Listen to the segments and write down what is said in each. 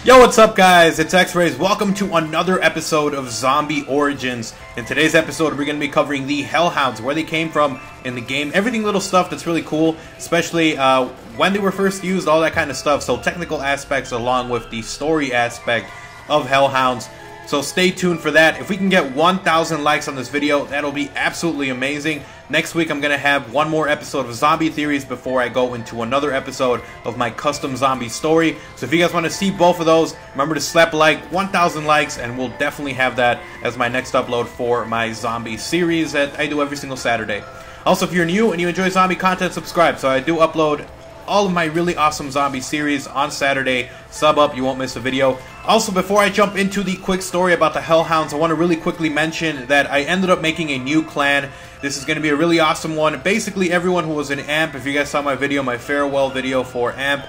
Yo, what's up guys? It's XRAYZ. Welcome to another episode of Zombie Origins. In today's episode, we're going to be covering the Hellhounds, where they came from in the game, everything little stuff that's really cool, especially when they were first used, all that kind of stuff. So technical aspects along with the story aspect of Hellhounds. So stay tuned for that. If we can get 1,000 likes on this video, that'll be absolutely amazing. Next week, I'm going to have one more episode of Zombie Theories before I go into another episode of my custom zombie story. So if you guys want to see both of those, remember to slap a like, 1,000 likes, and we'll definitely have that as my next upload for my zombie series that I do every single Saturday. Also, if you're new and you enjoy zombie content, subscribe. So I do upload all of my really awesome zombie series on Saturday. Sub up, you won't miss a video. Also, before I jump into the quick story about the Hellhounds, I want to really quickly mention that I ended up making a new clan. This is going to be a really awesome one. Basically, everyone who was in AMP, if you guys saw my video, my farewell video for AMP,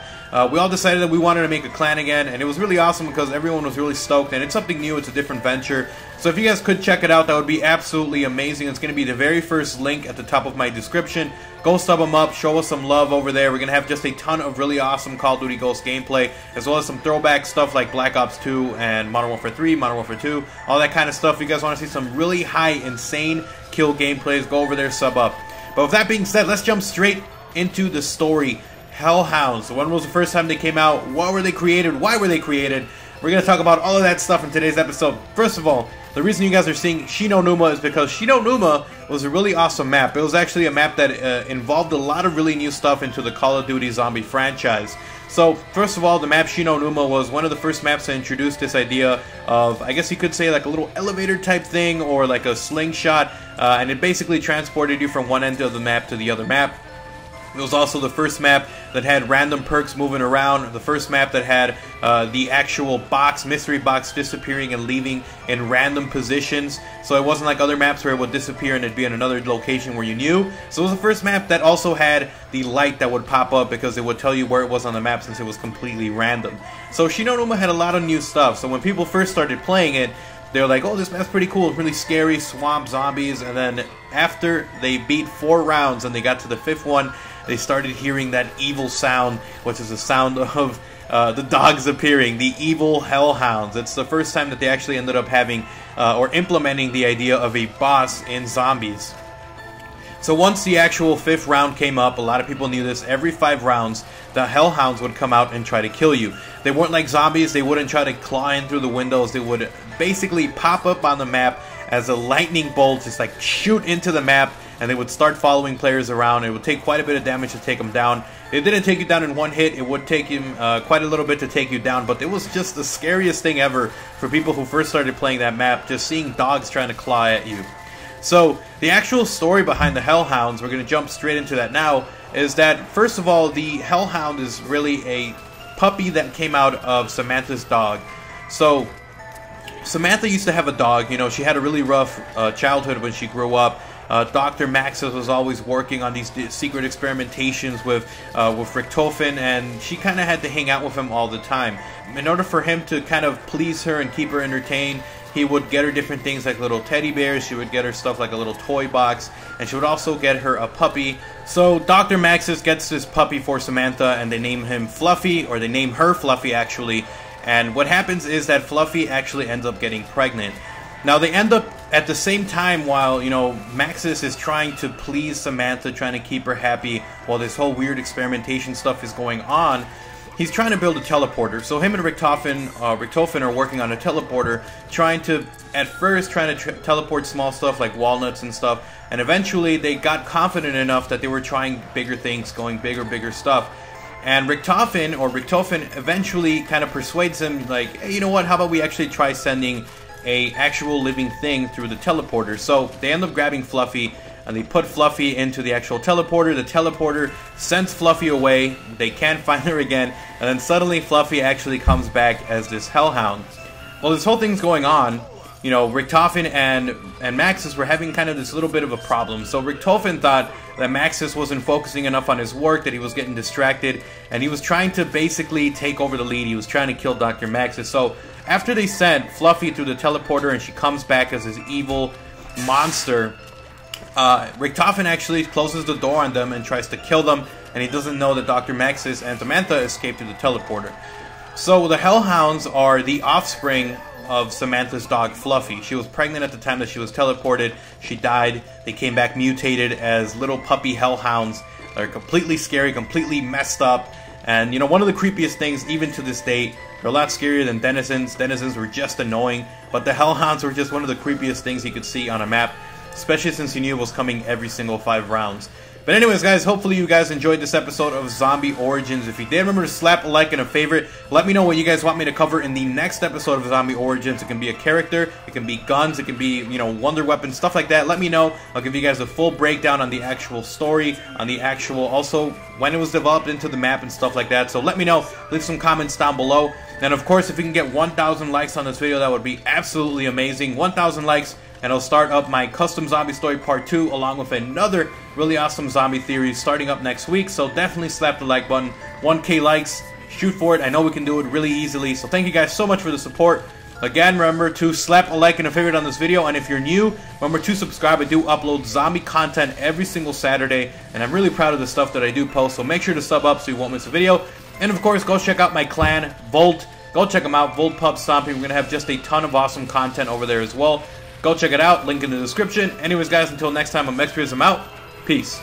we all decided that we wanted to make a clan again, and it was really awesome because everyone was really stoked, and it's something new, it's a different venture. So if you guys could check it out, that would be absolutely amazing. It's going to be the very first link at the top of my description. Go sub them up, show us some love over there. We're going to have just a ton of really awesome Call of Duty Ghosts gameplay, as well as some throwback stuff like Black Ops 2 and Modern Warfare 3, Modern Warfare 2, all that kind of stuff. If you guys want to see some really high, insane kill gameplays, go over there, sub up. But with that being said, let's jump straight into the story. Hellhounds. When was the first time they came out? What were they created? Why were they created? We're going to talk about all of that stuff in today's episode. First of all, the reason you guys are seeing Shinonuma is because Shinonuma was a really awesome map. It was actually a map that involved a lot of really new stuff into the Call of Duty zombie franchise. So, first of all, the map Shinonuma was one of the first maps to introduce this idea of, I guess you could say, like a little elevator type thing, or like a slingshot, and it basically transported you from one end of the map to the other map. It was also the first map that had random perks moving around, the first map that had the actual box, mystery box, disappearing and leaving in random positions. So it wasn't like other maps where it would disappear and it'd be in another location where you knew. So it was the first map that also had the light that would pop up because it would tell you where it was on the map since it was completely random. So Shinonuma had a lot of new stuff. So when people first started playing it, they were like, oh, this map's pretty cool, really scary, swamp zombies. And then after they beat 4 rounds and they got to the 5th one, they started hearing that evil sound, which is the sound of the dogs appearing, the evil Hellhounds. It's the first time that they actually ended up having or implementing the idea of a boss in zombies. So once the actual 5th round came up, a lot of people knew this, every 5 rounds, the Hellhounds would come out and try to kill you. They weren't like zombies, they wouldn't try to claw in through the windows, they would basically pop up on the map as a lightning bolt, just like shoot into the map, and they would start following players around. It would take quite a bit of damage to take them down. It didn't take you down in one hit, it would take him quite a little bit to take you down, but it was just the scariest thing ever for people who first started playing that map, just seeing dogs trying to claw at you. So, the actual story behind the Hellhounds, we're going to jump straight into that now, is that, first of all, the Hellhound is really a puppy that came out of Samantha's dog. So, Samantha used to have a dog, you know, she had a really rough childhood when she grew up. Dr. Maxis was always working on these secret experimentations with Richtofen, and she kind of had to hang out with him all the time. In order for him to kind of please her and keep her entertained, he would get her different things like little teddy bears, she would get her stuff like a little toy box, and she would also get her a puppy. So Dr. Maxis gets this puppy for Samantha, and they name him Fluffy, or they name her Fluffy actually, and what happens is that Fluffy actually ends up getting pregnant. Now they end up at the same time while, you know, Maxis is trying to please Samantha, trying to keep her happy while this whole weird experimentation stuff is going on. He's trying to build a teleporter. So him and Richtofen are working on a teleporter, trying to teleport small stuff like walnuts and stuff. And eventually they got confident enough that they were trying bigger things, going bigger stuff. And Richtofen eventually kind of persuades him, like, hey, you know what, how about we actually try sending a actual living thing through the teleporter. So they end up grabbing Fluffy and they put Fluffy into the actual teleporter. The teleporter sends Fluffy away, they can't find her again, and then suddenly Fluffy actually comes back as this Hellhound. Well, this whole thing's going on, you know, Richtofen and Maxis were having kind of this little bit of a problem. So Richtofen thought that Maxis wasn't focusing enough on his work, that he was getting distracted, and he was trying to basically take over the lead. He was trying to kill Dr. Maxis. So after they sent Fluffy through the teleporter and she comes back as this evil monster, Richtofen actually closes the door on them and tries to kill them, and he doesn't know that Dr. Maxis and Samantha escaped through the teleporter. So the Hellhounds are the offspring of Samantha's dog Fluffy. She was pregnant at the time that she was teleported. She died. They came back mutated as little puppy Hellhounds. They're completely scary, completely messed up. And, you know, one of the creepiest things, even to this day, they're a lot scarier than denizens. Denizens were just annoying, but the Hellhounds were just one of the creepiest things you could see on a map, especially since you knew it was coming every single 5 rounds. But anyways, guys, hopefully you guys enjoyed this episode of Zombie Origins. If you did, remember to slap a like and a favorite. Let me know what you guys want me to cover in the next episode of Zombie Origins. It can be a character, it can be guns, it can be, you know, wonder weapons, stuff like that. Let me know. I'll give you guys a full breakdown on the actual story, on the actual, also, when it was developed into the map and stuff like that. So let me know. Leave some comments down below. And of course, if we can get 1,000 likes on this video, that would be absolutely amazing. 1,000 likes. And I'll start up my custom zombie story part 2 along with another really awesome zombie theory starting up next week. So definitely slap the like button. 1K likes, shoot for it. I know we can do it really easily. So thank you guys so much for the support. Again, remember to slap a like and a favorite on this video. And if you're new, remember to subscribe. I do upload zombie content every single Saturday. And I'm really proud of the stuff that I do post. So make sure to sub up so you won't miss a video. And of course, go check out my clan, Volt. Go check them out, Volt Pub Stomping. We're going to have just a ton of awesome content over there as well. Go check it out, link in the description. Anyways, guys, until next time, I'm XRAYZ, I'm out. Peace.